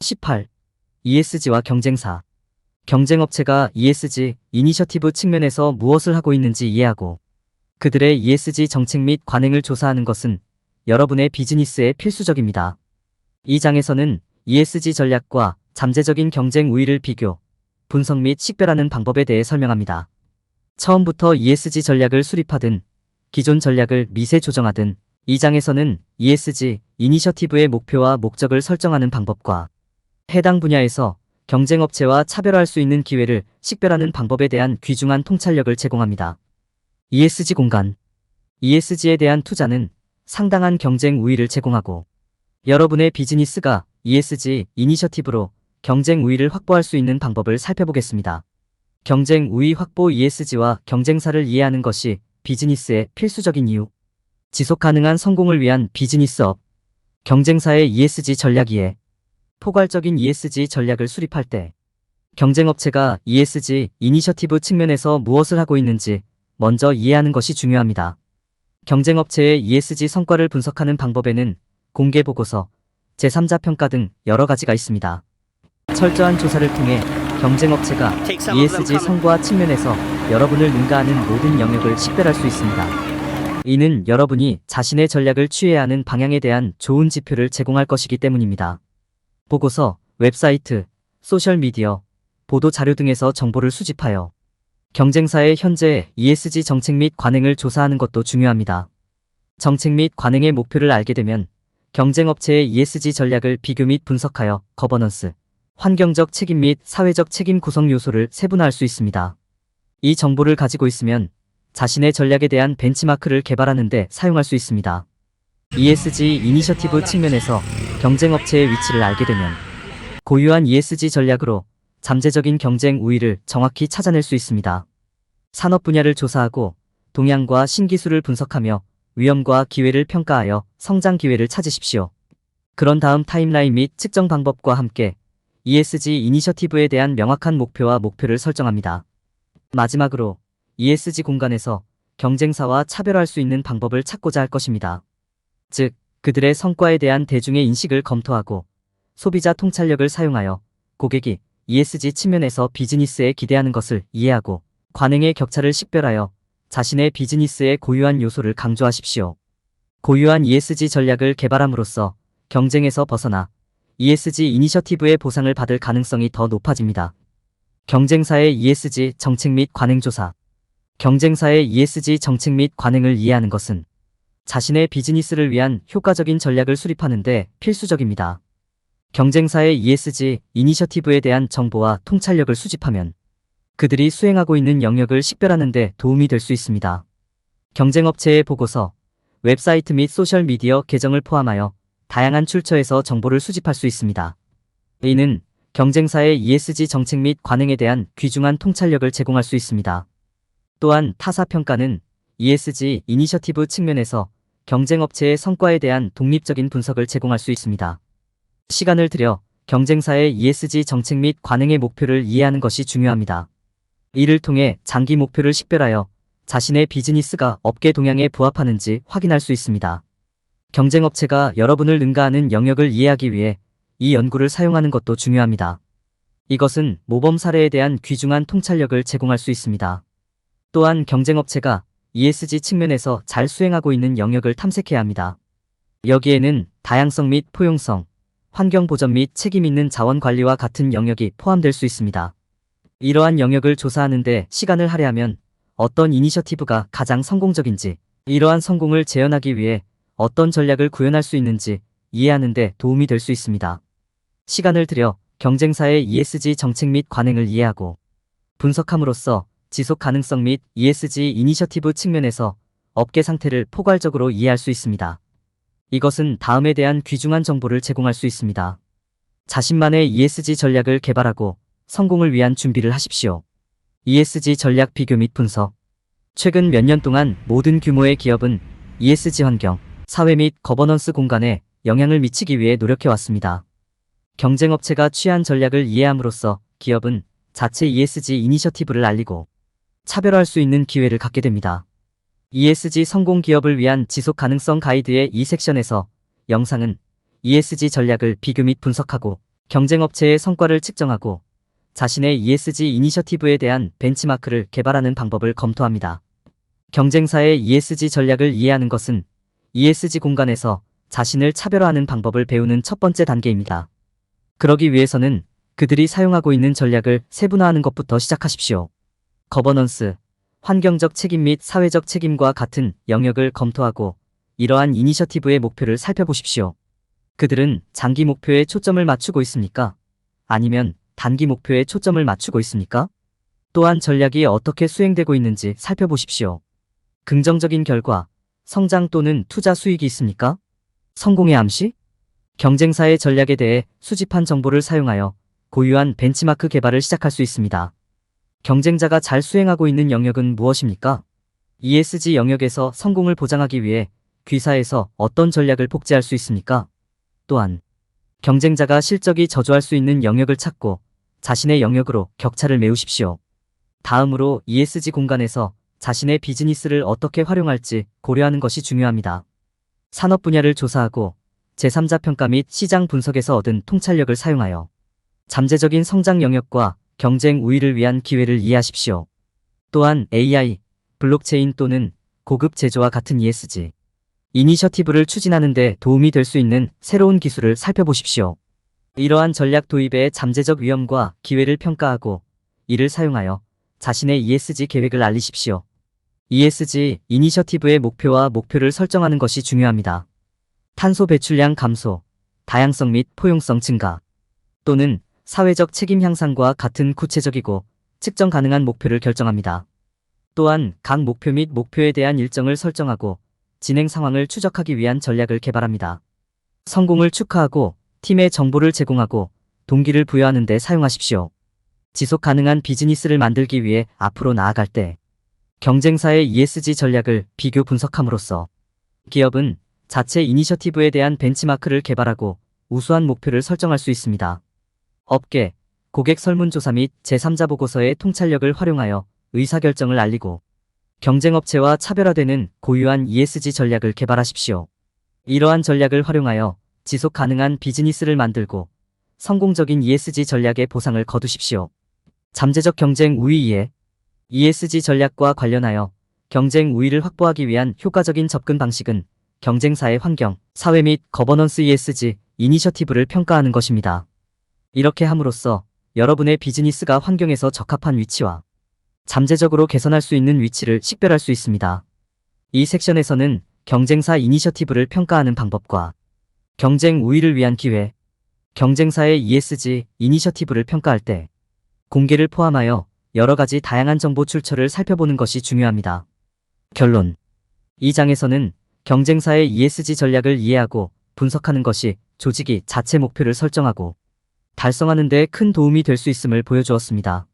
18. ESG와 경쟁사. 경쟁업체가 ESG 이니셔티브 측면에서 무엇을 하고 있는지 이해하고 그들의 ESG 정책 및 관행을 조사하는 것은 여러분의 비즈니스에 필수적입니다. 이 장에서는 ESG 전략과 잠재적인 경쟁 우위를 비교, 분석 및 식별하는 방법에 대해 설명합니다. 처음부터 ESG 전략을 수립하든 기존 전략을 미세 조정하든 이 장에서는 ESG 이니셔티브의 목표와 목적을 설정하는 방법과 해당 분야에서 경쟁업체와 차별화할 수 있는 기회를 식별하는 방법에 대한 귀중한 통찰력을 제공합니다. ESG 공간. ESG에 대한 투자는 상당한 경쟁 우위를 제공하고 여러분의 비즈니스가 ESG 이니셔티브로 경쟁 우위를 확보할 수 있는 방법을 살펴보겠습니다. 경쟁 우위 확보. ESG와 경쟁사를 이해하는 것이 비즈니스의 필수적인 이유. 지속 가능한 성공을 위한 비즈니스업. 경쟁사의 ESG 전략 이해. 포괄적인 ESG 전략을 수립할 때 경쟁업체가 ESG 이니셔티브 측면에서 무엇을 하고 있는지 먼저 이해하는 것이 중요합니다. 경쟁업체의 ESG 성과를 분석하는 방법에는 공개보고서, 제3자 평가 등 여러 가지가 있습니다. 철저한 조사를 통해 경쟁업체가 ESG 성과 측면에서 여러분을 능가하는 모든 영역을 식별할 수 있습니다. 이는 여러분이 자신의 전략을 취해야 하는 방향에 대한 좋은 지표를 제공할 것이기 때문입니다. 보고서, 웹사이트, 소셜미디어, 보도 자료 등에서 정보를 수집하여 경쟁사의 현재 ESG 정책 및 관행을 조사하는 것도 중요합니다. 정책 및 관행의 목표를 알게 되면 경쟁업체의 ESG 전략을 비교 및 분석하여 거버넌스, 환경적 책임 및 사회적 책임 구성 요소를 세분화할 수 있습니다. 이 정보를 가지고 있으면 자신의 전략에 대한 벤치마크를 개발하는 데 사용할 수 있습니다. ESG 이니셔티브 측면에서 경쟁업체의 위치를 알게 되면 고유한 ESG 전략으로 잠재적인 경쟁 우위를 정확히 찾아낼 수 있습니다. 산업 분야를 조사하고 동향과 신기술을 분석하며 위험과 기회를 평가하여 성장 기회를 찾으십시오. 그런 다음 타임라인 및 측정 방법과 함께 ESG 이니셔티브에 대한 명확한 목표와 목표를 설정합니다. 마지막으로 ESG 공간에서 경쟁사와 차별화할 수 있는 방법을 찾고자 할 것입니다. 즉, 그들의 성과에 대한 대중의 인식을 검토하고 소비자 통찰력을 사용하여 고객이 ESG 측면에서 비즈니스에 기대하는 것을 이해하고 관행의 격차를 식별하여 자신의 비즈니스의 고유한 요소를 강조하십시오. 고유한 ESG 전략을 개발함으로써 경쟁에서 벗어나 ESG 이니셔티브의 보상을 받을 가능성이 더 높아집니다. 경쟁사의 ESG 정책 및 관행 조사. 경쟁사의 ESG 정책 및 관행을 이해하는 것은 자신의 비즈니스를 위한 효과적인 전략을 수립하는 데 필수적입니다. 경쟁사의 ESG 이니셔티브에 대한 정보와 통찰력을 수집하면 그들이 수행하고 있는 영역을 식별하는 데 도움이 될 수 있습니다. 경쟁업체의 보고서, 웹사이트 및 소셜미디어 계정을 포함하여 다양한 출처에서 정보를 수집할 수 있습니다. 이는 경쟁사의 ESG 정책 및 관행에 대한 귀중한 통찰력을 제공할 수 있습니다. 또한 타사평가는 ESG 이니셔티브 측면에서 경쟁업체의 성과에 대한 독립적인 분석을 제공할 수 있습니다. 시간을 들여 경쟁사의 ESG 정책 및 관행의 목표를 이해하는 것이 중요합니다. 이를 통해 장기 목표를 식별하여 자신의 비즈니스가 업계 동향에 부합하는지 확인할 수 있습니다. 경쟁업체가 여러분을 능가하는 영역을 이해하기 위해 이 연구를 사용하는 것도 중요합니다. 이것은 모범 사례에 대한 귀중한 통찰력을 제공할 수 있습니다. 또한 경쟁업체가 ESG 측면에서 잘 수행하고 있는 영역을 탐색해야 합니다. 여기에는 다양성 및 포용성, 환경 보전 및 책임 있는 자원 관리와 같은 영역이 포함될 수 있습니다. 이러한 영역을 조사하는 데 시간을 할애하면 어떤 이니셔티브가 가장 성공적인지, 이러한 성공을 재현하기 위해 어떤 전략을 구현할 수 있는지 이해하는 데 도움이 될 수 있습니다. 시간을 들여 경쟁사의 ESG 정책 및 관행을 이해하고 분석함으로써 지속 가능성 및 ESG 이니셔티브 측면에서 업계 상태를 포괄적으로 이해할 수 있습니다. 이것은 다음에 대한 귀중한 정보를 제공할 수 있습니다. 자신만의 ESG 전략을 개발하고 성공을 위한 준비를 하십시오. ESG 전략 비교 및 분석. 최근 몇 년 동안 모든 규모의 기업은 ESG 환경, 사회 및 거버넌스 공간에 영향을 미치기 위해 노력해왔습니다. 경쟁업체가 취한 전략을 이해함으로써 기업은 자체 ESG 이니셔티브를 알리고 차별화할 수 있는 기회를 갖게 됩니다. ESG 성공 기업을 위한 지속 가능성 가이드의 이 섹션에서 영상은 ESG 전략을 비교 및 분석하고 경쟁업체의 성과를 측정하고 자신의 ESG 이니셔티브에 대한 벤치마크를 개발하는 방법을 검토합니다. 경쟁사의 ESG 전략을 이해하는 것은 ESG 공간에서 자신을 차별화하는 방법을 배우는 첫 번째 단계입니다. 그러기 위해서는 그들이 사용하고 있는 전략을 세분화하는 것부터 시작하십시오. 거버넌스, 환경적 책임 및 사회적 책임과 같은 영역을 검토하고 이러한 이니셔티브의 목표를 살펴보십시오. 그들은 장기 목표에 초점을 맞추고 있습니까? 아니면 단기 목표에 초점을 맞추고 있습니까? 또한 전략이 어떻게 수행되고 있는지 살펴보십시오. 긍정적인 결과, 성장 또는 투자 수익이 있습니까? 성공의 암시? 경쟁사의 전략에 대해 수집한 정보를 사용하여 고유한 벤치마크 개발을 시작할 수 있습니다. 경쟁자가 잘 수행하고 있는 영역은 무엇입니까? ESG 영역에서 성공을 보장하기 위해 귀사에서 어떤 전략을 복제할 수 있습니까? 또한 경쟁자가 실적이 저조할 수 있는 영역을 찾고 자신의 영역으로 격차를 메우십시오. 다음으로 ESG 공간에서 자신의 비즈니스를 어떻게 활용할지 고려하는 것이 중요합니다. 산업 분야를 조사하고 제3자 평가 및 시장 분석에서 얻은 통찰력을 사용하여 잠재적인 성장 영역과 경쟁 우위를 위한 기회를 이해하십시오. 또한 AI, 블록체인 또는 고급 제조와 같은 ESG 이니셔티브를 추진하는 데 도움이 될 수 있는 새로운 기술을 살펴보십시오. 이러한 전략 도입의 잠재적 위험과 기회를 평가하고 이를 사용하여 자신의 ESG 계획을 알리십시오. ESG 이니셔티브의 목표와 목표를 설정하는 것이 중요합니다. 탄소 배출량 감소, 다양성 및 포용성 증가, 또는 사회적 책임 향상과 같은 구체적이고 측정 가능한 목표를 결정합니다. 또한 각 목표 및 목표에 대한 일정을 설정하고 진행 상황을 추적하기 위한 전략을 개발합니다. 성공을 축하하고 팀에 정보를 제공하고 동기를 부여하는 데 사용하십시오. 지속 가능한 비즈니스를 만들기 위해 앞으로 나아갈 때 경쟁사의 ESG 전략을 비교 분석함으로써 기업은 자체 이니셔티브에 대한 벤치마크를 개발하고 우수한 목표를 설정할 수 있습니다. 업계, 고객 설문조사 및 제3자 보고서의 통찰력을 활용하여 의사결정을 알리고 경쟁업체와 차별화되는 고유한 ESG 전략을 개발하십시오. 이러한 전략을 활용하여 지속 가능한 비즈니스를 만들고 성공적인 ESG 전략의 보상을 거두십시오. 잠재적 경쟁 우위 이해, ESG 전략과 관련하여 경쟁 우위를 확보하기 위한 효과적인 접근 방식은 경쟁사의 환경, 사회 및 거버넌스 ESG 이니셔티브를 평가하는 것입니다. 이렇게 함으로써 여러분의 비즈니스가 환경에서 적합한 위치와 잠재적으로 개선할 수 있는 위치를 식별할 수 있습니다. 이 섹션에서는 경쟁사 이니셔티브를 평가하는 방법과 경쟁 우위를 위한 기회, 경쟁사의 ESG 이니셔티브를 평가할 때 공개를 포함하여 여러 가지 다양한 정보 출처를 살펴보는 것이 중요합니다. 결론. 이 장에서는 경쟁사의 ESG 전략을 이해하고 분석하는 것이 조직이 자체 목표를 설정하고 달성하는 데 큰 도움이 될 수 있음을 보여주었습니다.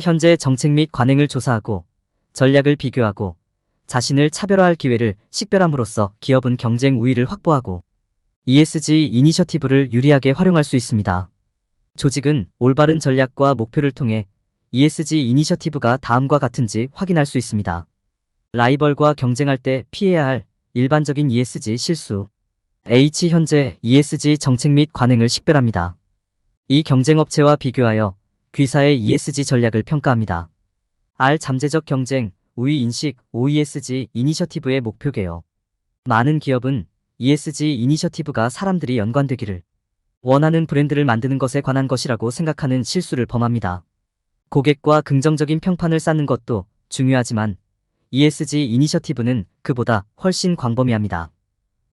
현재 정책 및 관행을 조사하고 전략을 비교하고 자신을 차별화할 기회를 식별함으로써 기업은 경쟁 우위를 확보하고 ESG 이니셔티브를 유리하게 활용할 수 있습니다. 조직은 올바른 전략과 목표를 통해 ESG 이니셔티브가 다음과 같은지 확인할 수 있습니다. 라이벌과 경쟁할 때 피해야 할 일반적인 ESG 실수. H. 현재 ESG 정책 및 관행을 식별합니다. 이 경쟁업체와 비교하여 귀사의 ESG 전략을 평가합니다. R. 잠재적 경쟁, 우위 인식, OESG 이니셔티브의 목표 개요. 많은 기업은 ESG 이니셔티브가 사람들이 연관되기를 원하는 브랜드를 만드는 것에 관한 것이라고 생각하는 실수를 범합니다. 고객과 긍정적인 평판을 쌓는 것도 중요하지만 ESG 이니셔티브는 그보다 훨씬 광범위합니다.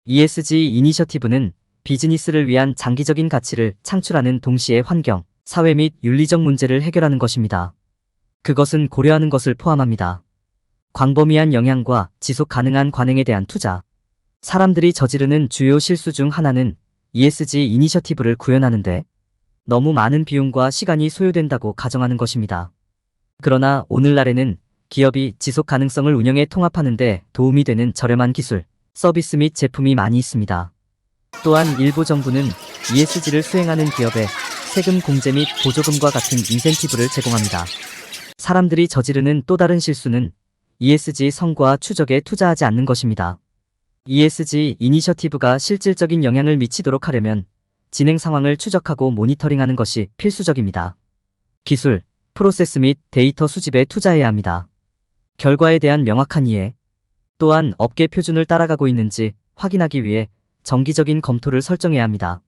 ESG 이니셔티브는 비즈니스를 위한 장기적인 가치를 창출하는 동시에 환경, 사회 및 윤리적 문제를 해결하는 것입니다. 그것은 고려하는 것을 포함합니다. 광범위한 영향과 지속 가능한 관행에 대한 투자. 사람들이 저지르는 주요 실수 중 하나는 ESG 이니셔티브를 구현하는데 너무 많은 비용과 시간이 소요된다고 가정하는 것입니다. 그러나 오늘날에는 기업이 지속 가능성을 운영에 통합하는 데 도움이 되는 저렴한 기술, 서비스 및 제품이 많이 있습니다. 또한 일부 정부는 ESG를 수행하는 기업에 세금 공제 및 보조금과 같은 인센티브를 제공합니다. 사람들이 저지르는 또 다른 실수는 ESG 성과 추적에 투자하지 않는 것입니다. ESG 이니셔티브가 실질적인 영향을 미치도록 하려면 진행 상황을 추적하고 모니터링하는 것이 필수적입니다. 기술, 프로세스 및 데이터 수집에 투자해야 합니다. 결과에 대한 명확한 이해, 또한 업계 표준을 따라가고 있는지 확인하기 위해 정기적인 검토를 설정해야 합니다.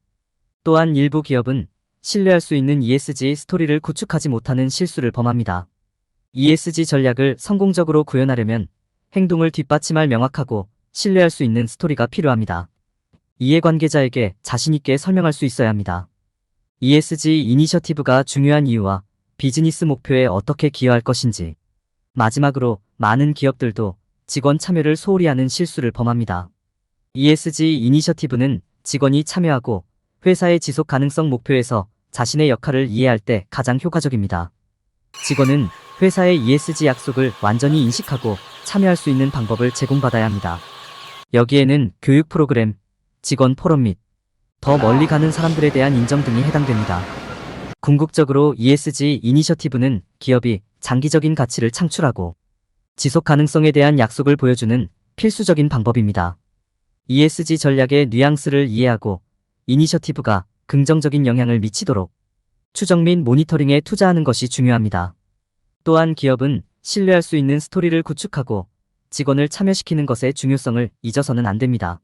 또한 일부 기업은 신뢰할 수 있는 ESG 스토리를 구축하지 못하는 실수를 범합니다. ESG 전략을 성공적으로 구현하려면 행동을 뒷받침할 명확하고 신뢰할 수 있는 스토리가 필요합니다. 이해관계자에게 자신있게 설명할 수 있어야 합니다. ESG 이니셔티브가 중요한 이유와 비즈니스 목표에 어떻게 기여할 것인지. 마지막으로 많은 기업들도 직원 참여를 소홀히 하는 실수를 범합니다. ESG 이니셔티브는 직원이 참여하고 회사의 지속 가능성 목표에서 자신의 역할을 이해할 때 가장 효과적입니다. 직원은 회사의 ESG 약속을 완전히 인식하고 참여할 수 있는 방법을 제공받아야 합니다. 여기에는 교육 프로그램, 직원 포럼 및 더 멀리 가는 사람들에 대한 인정 등이 해당됩니다. 궁극적으로 ESG 이니셔티브는 기업이 장기적인 가치를 창출하고 지속 가능성에 대한 약속을 보여주는 필수적인 방법입니다. ESG 전략의 뉘앙스를 이해하고 이니셔티브가 긍정적인 영향을 미치도록 추적 및 모니터링에 투자하는 것이 중요합니다. 또한 기업은 신뢰할 수 있는 스토리를 구축하고 직원을 참여시키는 것의 중요성을 잊어서는 안 됩니다.